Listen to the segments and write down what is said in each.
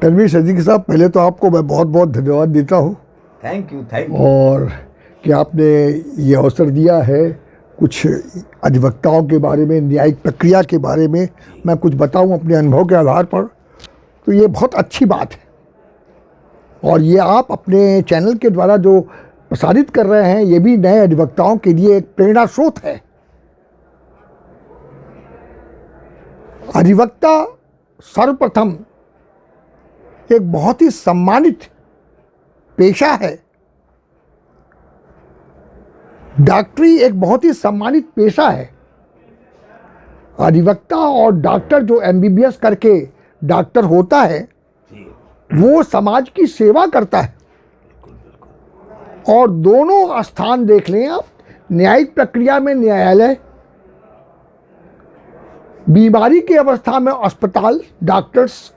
तनवीर सिद्दीकी साहब, पहले तो आपको मैं बहुत बहुत धन्यवाद देता हूँ। Thank you, thank you. और कि आपने ये अवसर दिया है कुछ अधिवक्ताओं के बारे में, न्यायिक प्रक्रिया के बारे में मैं कुछ बताऊं अपने अनुभव के आधार पर, तो ये बहुत अच्छी बात है। और ये आप अपने चैनल के द्वारा जो प्रसारित कर रहे हैं, ये भी नए अधिवक्ताओं के लिए एक प्रेरणा स्रोत है। अधिवक्ता सर्वप्रथम एक बहुत ही सम्मानित पेशा है। डॉक्टरी एक बहुत ही सम्मानित पेशा है। अधिवक्ता और डॉक्टर जो एमबीबीएस करके डॉक्टर होता है, वो समाज की सेवा करता है। और दोनों स्थान देख लें आप, न्यायिक प्रक्रिया में न्यायालय, बीमारी की अवस्था में अस्पताल, डॉक्टर्स,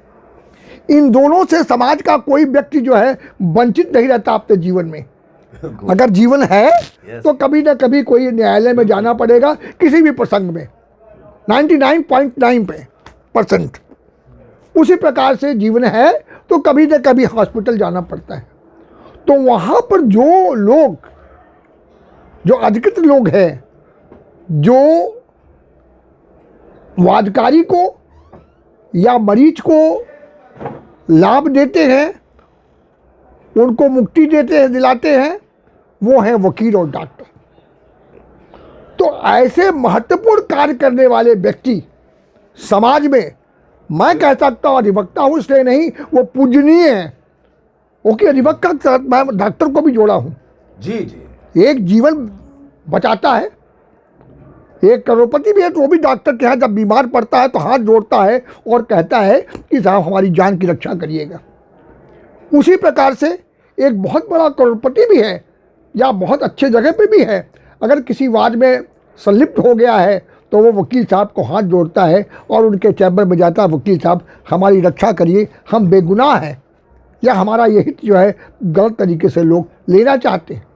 इन दोनों से समाज का कोई व्यक्ति जो है वंचित नहीं रहता अपने जीवन में। अगर जीवन है तो कभी ना कभी कोई न्यायालय में जाना पड़ेगा, किसी भी प्रसंग में 99.9% उसी प्रकार से जीवन है तो कभी ना कभी हॉस्पिटल जाना पड़ता है। तो वहाँ पर जो लोग, जो अधिकृत लोग हैं, जो वादकारी को या मरीज को लाभ देते हैं, उनको मुक्ति देते हैं, दिलाते हैं, वो हैं वकील और डॉक्टर। तो ऐसे महत्वपूर्ण कार्य करने वाले व्यक्ति समाज में, मैं कह सकता हूँ अधिवक्ता हूँ इसलिए नहीं, वो पूजनीय है। ओके, अधिवक्ता के साथ मैं डॉक्टर को भी जोड़ा हूँ। जी जी। एक जीवन बचाता है। एक करोड़पति भी है तो वो भी डॉक्टर के यहाँ जब बीमार पड़ता है तो हाथ जोड़ता है और कहता है कि साहब हमारी जान की रक्षा करिएगा। उसी प्रकार से एक बहुत बड़ा करोड़पति भी है या बहुत अच्छे जगह पे भी है, अगर किसी वाद में संलिप्त हो गया है तो वो वकील साहब को हाथ जोड़ता है और उनके चैम्बर में जाता है, वकील साहब हमारी रक्षा करिए, हम बेगुनाह हैं, या हमारा ये हित जो है गलत तरीके से लोग लेना चाहते हैं।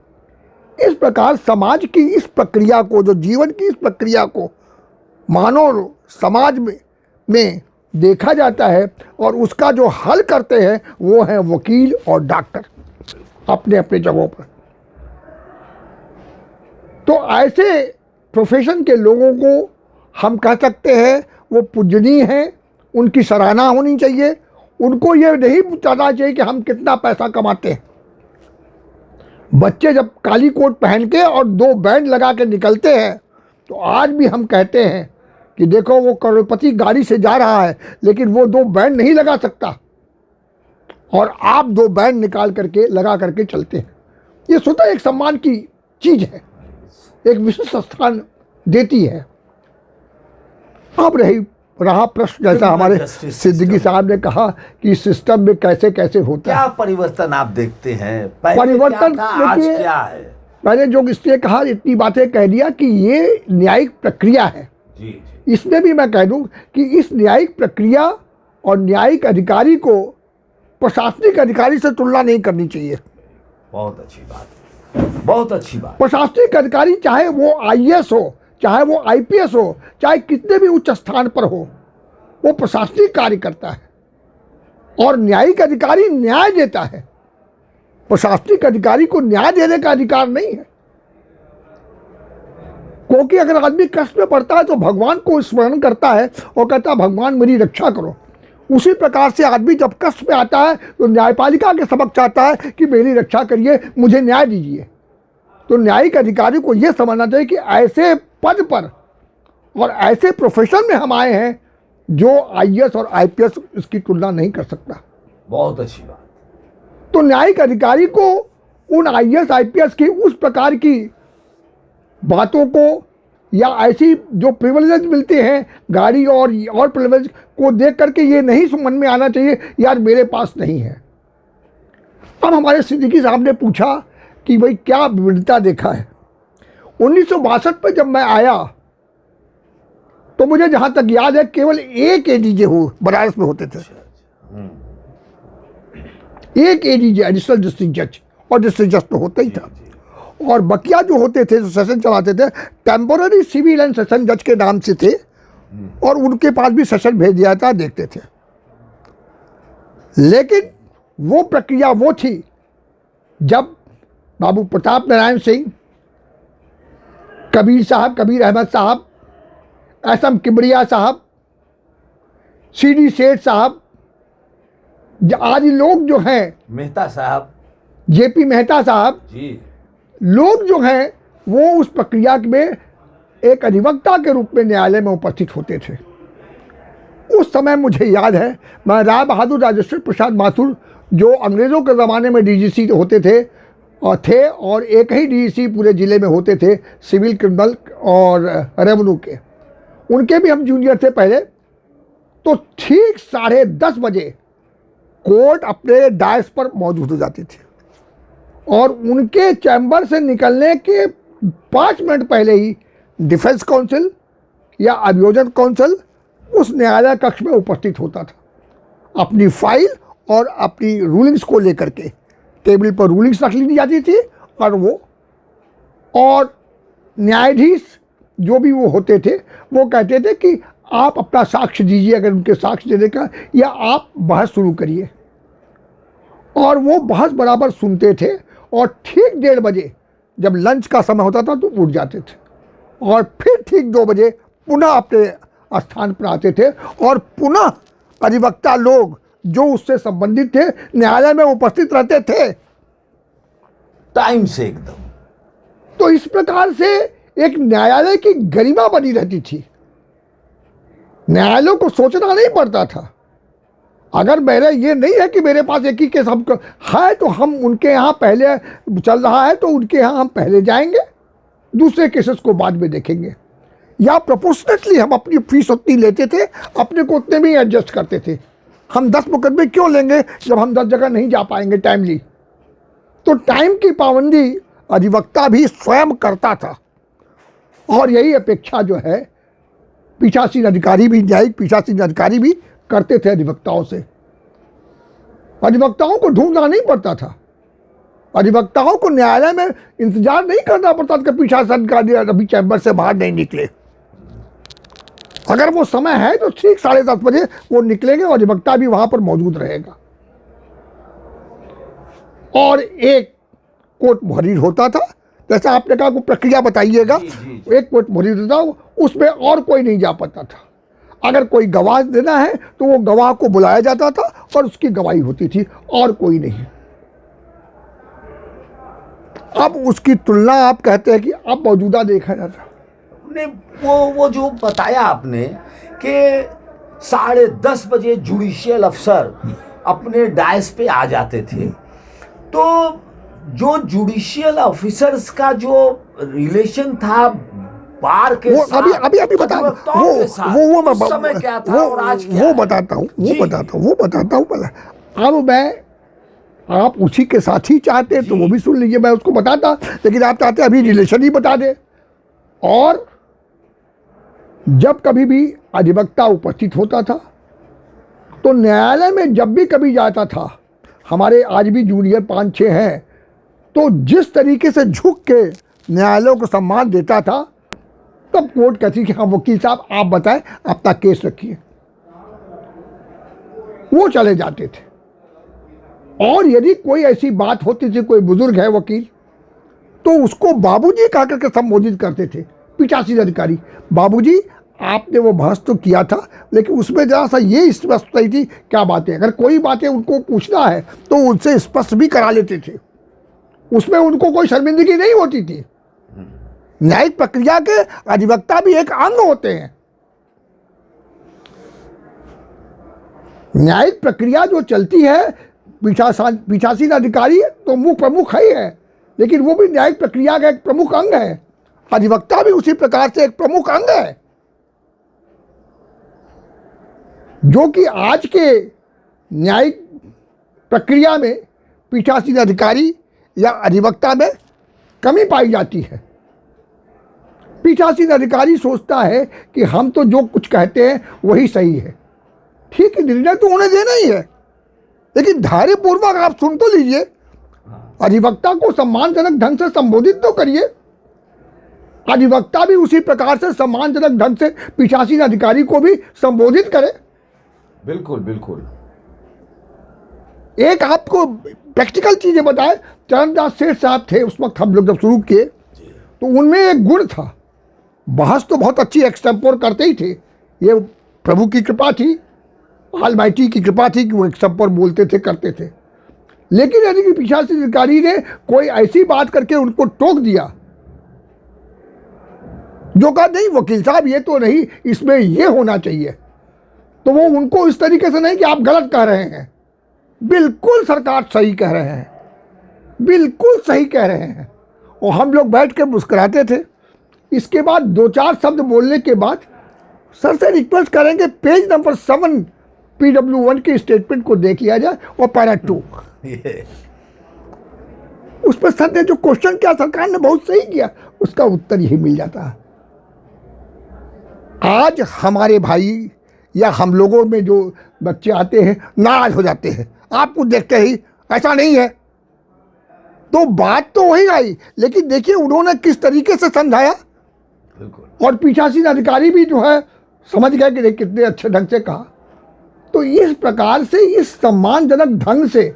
इस प्रकार समाज की इस प्रक्रिया को, जो जीवन की इस प्रक्रिया को मानव समाज में देखा जाता है और उसका जो हल करते हैं वो हैं वकील और डॉक्टर अपने अपने जगहों पर। तो ऐसे प्रोफेशन के लोगों को हम कह सकते हैं वो पूजनीय हैं, उनकी सराहना होनी चाहिए। उनको ये नहीं बताना चाहिए कि हम कितना पैसा कमाते हैं। बच्चे जब काली कोट पहन के और 2 बैंड लगा के निकलते हैं तो आज भी हम कहते हैं कि देखो वो करोड़पति गाड़ी से जा रहा है लेकिन वो 2 बैंड नहीं लगा सकता, और आप 2 बैंड निकाल करके लगा करके चलते हैं। ये स्वतः एक सम्मान की चीज़ है, एक विशिष्ट स्थान देती है। अब रहा प्रश्न, जैसा हमारे सिद्दीकी साहब ने कहा कि सिस्टम में कैसे कैसे होता है, क्या परिवर्तन आप देखते हैं? परिवर्तन आज क्या है? मैंने जो इसलिए कहा, इतनी बातें कह दिया कि ये न्यायिक प्रक्रिया है। जी जी। इसमें भी मैं कह दूं कि इस न्यायिक प्रक्रिया और न्यायिक अधिकारी को प्रशासनिक अधिकारी से तुलना नहीं करनी चाहिए। बहुत अच्छी बात, बहुत अच्छी बात। प्रशासनिक अधिकारी चाहे वो आईएएस हो, चाहे वो आईपीएस हो, चाहे कितने भी उच्च स्थान पर हो, वो प्रशासनिक कार्य करता है। और न्यायिक अधिकारी न्याय देता है। प्रशासनिक अधिकारी को न्याय देने का अधिकार नहीं है, क्योंकि अगर आदमी कष्ट में पड़ता है तो भगवान को स्मरण करता है और कहता है भगवान मेरी रक्षा करो। उसी प्रकार से आदमी जब कष्ट में आता है तो न्यायपालिका के समक्ष आता है कि मेरी रक्षा करिए, मुझे न्याय दीजिए। तो न्यायिक अधिकारी को यह समझना चाहिए कि ऐसे पद पर और ऐसे प्रोफेशन में हम आए हैं जो आईएएस और आईपीएस इसकी तुलना नहीं कर सकता। बहुत अच्छी बात। तो न्यायिक अधिकारी को उन आईएएस आईपीएस की उस प्रकार की बातों को या ऐसी जो प्रिविलेज मिलते हैं, गाड़ी और प्रिविलेज को देख करके ये नहीं मन में आना चाहिए यार मेरे पास नहीं है। अब हमारे सिद्दीकी साहब ने पूछा कि भाई क्या विविधता देखा है। 1962 में जब मैं आया तो मुझे जहाँ तक याद है केवल एक एडीजे बनारस में होते थे, एक एडीजे एडिशनल डिस्ट्रिक्ट जज, और डिस्ट्रिक्ट जज तो होता ही था। और बकिया जो होते थे, जो सेशन चलाते थे, टेम्पोररी सिविल एंड सेशन जज के नाम से थे, और उनके पास भी सेशन भेज दिया था, देखते थे। लेकिन वो प्रक्रिया वो थी जब बाबू प्रताप नारायण सिंह, कबीर अहमद साहब, एसएम किबड़िया साहब, सीडी सेठ साहब आदि लोग जो हैं, मेहता साहब, जेपी मेहता साहब जी, लोग जो हैं वो उस प्रक्रिया में एक अधिवक्ता के रूप में न्यायालय में उपस्थित होते थे। उस समय मुझे याद है, मैं राय बहादुर राजेश्वर प्रसाद माथुर जो अंग्रेज़ों के ज़माने में डीजीसी होते थे और एक ही डीजीसी पूरे ज़िले में होते थे, सिविल, क्रिमिनल और रेवेन्यू के, उनके भी हम जूनियर थे पहले। तो ठीक 10:30 बजे कोर्ट अपने डायस पर मौजूद हो जाती थी और उनके चैम्बर से निकलने के 5 मिनट पहले ही डिफेंस काउंसिल या अभियोजन काउंसिल उस न्यायालय कक्ष में उपस्थित होता था। अपनी फाइल और अपनी रूलिंग्स को लेकर के टेबल पर रूलिंग्स रख ली जाती थी और न्यायाधीश जो भी वो होते थे वो कहते थे कि आप अपना साक्ष्य दीजिए, अगर उनके साक्ष्य देने का, या आप बहस शुरू करिए। और वो बहस बराबर सुनते थे और ठीक 1:30 बजे जब लंच का समय होता था तो उठ जाते थे और फिर ठीक 2 बजे पुनः अपने स्थान पर आते थे और पुनः अधिवक्ता लोग जो उससे संबंधित थे न्यायालय में उपस्थित रहते थे टाइम से एकदम। तो इस प्रकार से एक न्यायालय की गरिमा बनी रहती थी। न्यायालयों को सोचना नहीं पड़ता था। अगर मेरा ये नहीं है कि मेरे पास एक ही केस हम है तो हम उनके यहाँ पहले चल रहा है तो उनके यहाँ हम पहले जाएंगे, दूसरे केसेस को बाद में देखेंगे, या प्रोपोर्शनेटली हम अपनी फीस उतनी लेते थे, अपने को उतने में एडजस्ट करते थे। हम 10 मुकदमे क्यों लेंगे जब हम 10 जगह नहीं जा पाएंगे टाइमली। तो टाइम की पाबंदी अधिवक्ता भी स्वयं करता था और यही अपेक्षा जो है पीठासीन अधिकारी भी, न्यायिक पीठासीन अधिकारी भी करते थे अधिवक्ताओं से। अधिवक्ताओं को ढूंढना नहीं पड़ता था, अधिवक्ताओं को न्यायालय में इंतजार नहीं करना पड़ता था कि पीठासीन अधिकारी अभी चैम्बर से बाहर नहीं निकले। अगर वो समय है तो ठीक 10:30 बजे वो निकलेंगे और अधिवक्ता भी वहां पर मौजूद रहेगा। और एक कोर्ट मुहर्रिर होता था, जैसा आपने कहा को प्रक्रिया बताइएगा, एक कोर्ट मुहर्रिर होता, उसमें और कोई नहीं जा पाता था। अगर कोई गवाह देना है तो वो गवाह को बुलाया जाता था और उसकी गवाही होती थी, और कोई नहीं। अब उसकी तुलना आप कहते हैं कि अब मौजूदा देखा जाता ने वो जो बताया आपने कि 10:30 बजे जुडिशियल अफसर अपने डायस पे आ जाते थे, तो जो जुडिशियल ऑफिसर्स का जो रिलेशन था बार के वो साथ, अभी बता वो उस समय क्या था और आज क्या वो है? बताता हूँ अब मैं आप उसी के साथ ही चाहते तो वो भी सुन लीजिए, मैं उसको बताता, लेकिन आप चाहते अभी रिलेशन ही बता दे। और जब कभी भी अधिवक्ता उपस्थित होता था तो न्यायालय में जब भी कभी जाता था, हमारे आज भी जूनियर 5-6 हैं, तो जिस तरीके से झुक के न्यायालयों को सम्मान देता था, तब कोर्ट कहती कि हाँ वकील साहब आप बताएं, अपना केस रखिए। वो चले जाते थे। और यदि कोई ऐसी बात होती थी, कोई बुजुर्ग है वकील, तो उसको बाबूजी कह करके संबोधित करते थे पीठासीन अधिकारी। बाबूजी आपने वो बहस तो किया था, लेकिन उसमें जरा सा ये स्पष्ट नहीं थी, क्या बातें, अगर कोई बातें उनको पूछना है तो उनसे स्पष्ट भी करा लेते थे, उसमें उनको कोई शर्मिंदगी नहीं होती थी। न्यायिक प्रक्रिया के अधिवक्ता भी एक अंग होते हैं। न्यायिक प्रक्रिया जो चलती है, पीठासीन अधिकारी तो मुख्य प्रमुख ही है, लेकिन वो भी न्यायिक प्रक्रिया का एक प्रमुख अंग है। अधिवक्ता भी उसी प्रकार से एक प्रमुख अंग है, जो कि आज के न्यायिक प्रक्रिया में पीठासीन अधिकारी या अधिवक्ता में कमी पाई जाती है। पीठासीन अधिकारी सोचता है कि हम तो जो कुछ कहते हैं वही सही है, ठीक है, निर्णय तो उन्हें देना ही है, लेकिन धैर्यपूर्वक आप सुन तो लीजिए, अधिवक्ता को सम्मानजनक ढंग से संबोधित तो करिए। अधिवक्ता भी उसी प्रकार से सम्मानजनक ढंग से पीठासीन अधिकारी को भी संबोधित करे। बिल्कुल बिल्कुल। एक आपको प्रैक्टिकल चीज़ें बताए। चरणदास सेठ साहब थे उस वक्त, हम लोग जब शुरू किए तो उनमें एक गुण था, बहस तो बहुत अच्छी एक्सटेम्पोर करते ही थे, ये प्रभु की कृपा थी, ऑलमाइटी की कृपा थी कि वो एक्सटेम्पोर बोलते थे, करते थे। लेकिन यदि कि पीठासीन अधिकारी ने कोई ऐसी बात करके उनको टोक दिया जो कहा नहीं वकील साहब ये तो नहीं, इसमें ये होना चाहिए, तो वो उनको इस तरीके से नहीं कि आप गलत कह रहे हैं, बिल्कुल सरकार सही कह रहे हैं, बिल्कुल सही कह रहे हैं। और हम लोग बैठ के मुस्कुराते थे। इसके बाद 2-4 शब्द बोलने के बाद सर से रिक्वेस्ट करेंगे पेज नंबर 7 PW1 के स्टेटमेंट को देख लिया जाए और पैरा 2 उस पर सर ने जो क्वेश्चन किया सरकार ने बहुत सही किया, उसका उत्तर यही मिल जाता है। आज हमारे भाई या हम लोगों में जो बच्चे आते हैं नाराज हो जाते हैं, आपको देखते ही ऐसा नहीं है, तो बात तो वही आई, लेकिन देखिए उन्होंने किस तरीके से समझाया, और पीठासीन अधिकारी भी जो है समझ गए कि कितने अच्छे ढंग से कहा। तो इस प्रकार से, इस सम्मानजनक ढंग से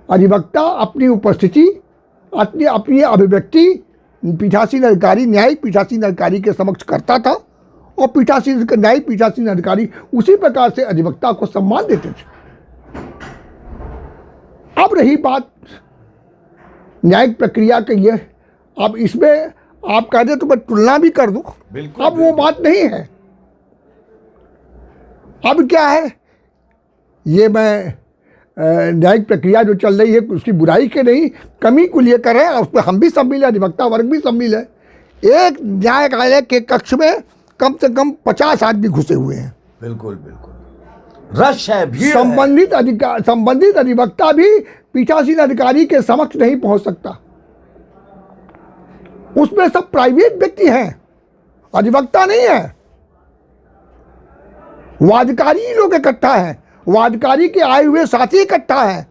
अधिवक्ता अपनी उपस्थिति, अपनी अभिव्यक्ति पीठासीन अधिकारी, न्यायिक पीठासीन अधिकारी के समक्ष करता था, और न्यायिक पीठासीन अधिकारी उसी प्रकार से अधिवक्ता को सम्मान देते थे। अब रही बात न्यायिक प्रक्रिया की, ये अब इसमें आप कह दे तो मैं तुलना भी कर दूं, अब वो बात नहीं है। अब क्या है, ये मैं न्यायिक प्रक्रिया जो चल रही है उसकी बुराई के नहीं, कमी को लिए कर रहे हैं, उस पर हम भी शामिल है, अधिवक्ता वर्ग भी शामिल है। एक न्यायालय के कक्ष में कम से कम 50 आदमी घुसे हुए हैं। बिल्कुल बिल्कुल रश है, भीड़ है। संबंधित अधिवक्ता भी पीठासीन अधिकारी के समक्ष नहीं पहुंच सकता। उसमें सब प्राइवेट व्यक्ति हैं, अधिवक्ता नहीं है, वादकारी लोग इकट्ठा है, वादकारी के आए हुए साथी इकट्ठा है।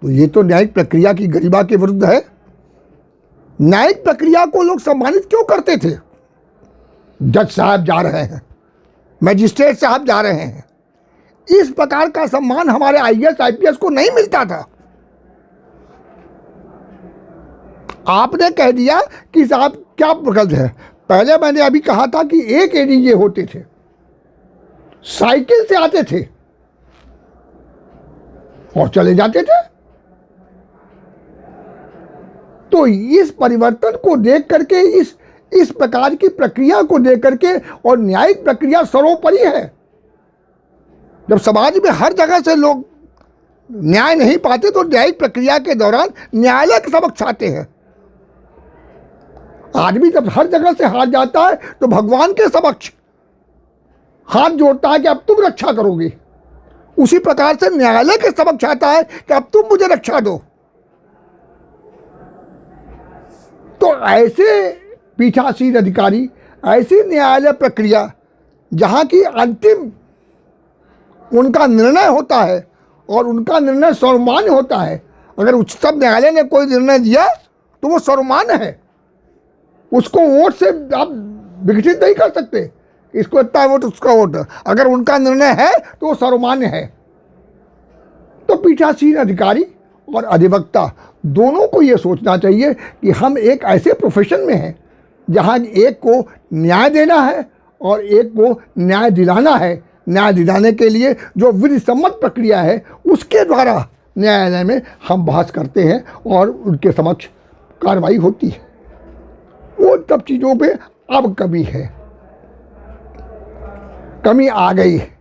तो ये तो न्यायिक प्रक्रिया की गरिमा के विरुद्ध है। न्यायिक प्रक्रिया को लोग सम्मानित क्यों करते थे? जज साहब जा रहे हैं, मजिस्ट्रेट साहब जा रहे हैं, इस प्रकार का सम्मान हमारे IAS IPS को नहीं मिलता था। आपने कह दिया कि साहब क्या गलत है। पहले मैंने अभी कहा था कि एक ADJ होते थे, साइकिल से आते थे और चले जाते थे। तो इस परिवर्तन को देख करके, इस प्रकार की प्रक्रिया को देख करके, और न्यायिक प्रक्रिया सर्वोपरि है। जब समाज में हर जगह से लोग न्याय नहीं पाते तो न्यायिक प्रक्रिया के दौरान न्यायालय के समक्ष आते हैं। आदमी जब हर जगह से हार जाता है तो भगवान के समक्ष हाथ जोड़ता है कि अब तुम रक्षा करोगे। उसी प्रकार से न्यायालय के समक्ष आता है कि अब तुम मुझे रक्षा दो। तो ऐसे पीठासीन अधिकारी, ऐसी न्यायालय प्रक्रिया जहाँ की अंतिम उनका निर्णय होता है और उनका निर्णय सर्वमान्य होता है। अगर उच्चतम न्यायालय ने कोई निर्णय दिया तो वो सर्वमान्य है, उसको वोट से आप विघटित नहीं कर सकते, इसको इतना वोट उसका वोट। अगर उनका निर्णय है तो वो सर्वमान्य है। तो पीठासीन अधिकारी और अधिवक्ता दोनों को ये सोचना चाहिए कि हम एक ऐसे प्रोफेशन में हैं जहाँ एक को न्याय देना है और एक को न्याय दिलाना है। न्याय दिलाने के लिए जो विधि सम्मत प्रक्रिया है उसके द्वारा न्यायालय में हम बहस करते हैं और उनके समक्ष कार्रवाई होती है। वो सब चीज़ों पे अब कमी है, कमी आ गई है।